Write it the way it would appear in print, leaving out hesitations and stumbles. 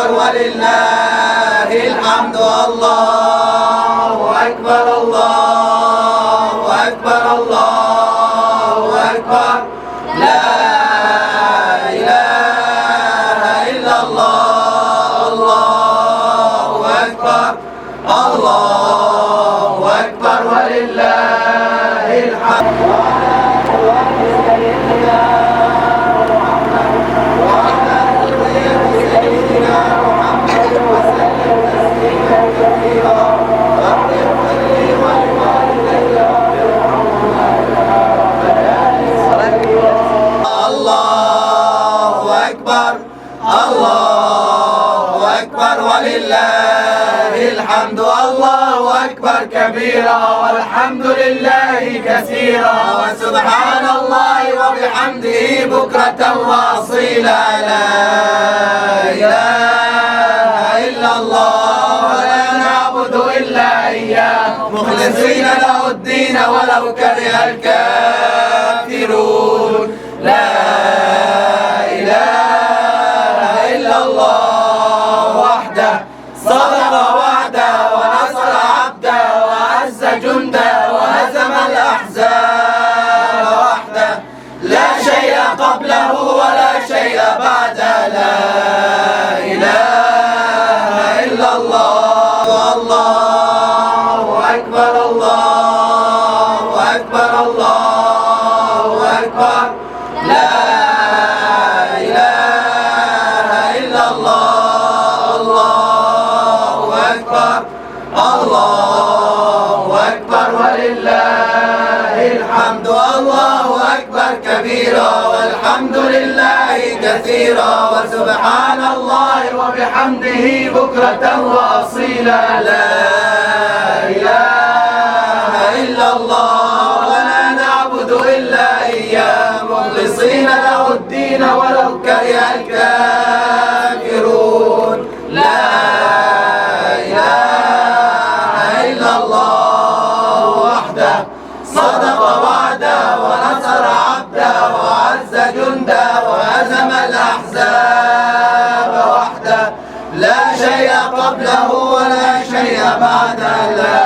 أكبر ولله الحمد. الله أكبر الله أكبر الله أكبر لا إله إلا الله. الله أكبر الله أكبر ولله الحمد. الله أكبر ولله الحمد. الله أكبر كبيرا والحمد لله كثيرا وسبحان الله وبحمده بكرة وأصيلا. لا إله إلا الله ولا نعبد إلا إياه مخلصين له الدين ولو كره الكافرون. لا صدق وعده ونصر عبده وعز جنده وهزم الأحزاب وحده لا شيء قبله ولا شيء بعده. لا إله إلا الله. الله أكبر الله أكبر الله أكبر لا إله إلا الله. الله أكبر ولله الحمد. الله أكبر كبيرا والحمد لله كثيرا وسبحان الله وبحمده بكرة وأصيلا. لا إله إلا الله ولا نعبد إلا إياه مخلصين له الدين ولو كره الكافرون. لا صدق وعده ونصر عبده وعز جنده وهزم الأحزاب وحده. لا شيء قبله ولا شيء بعده. لا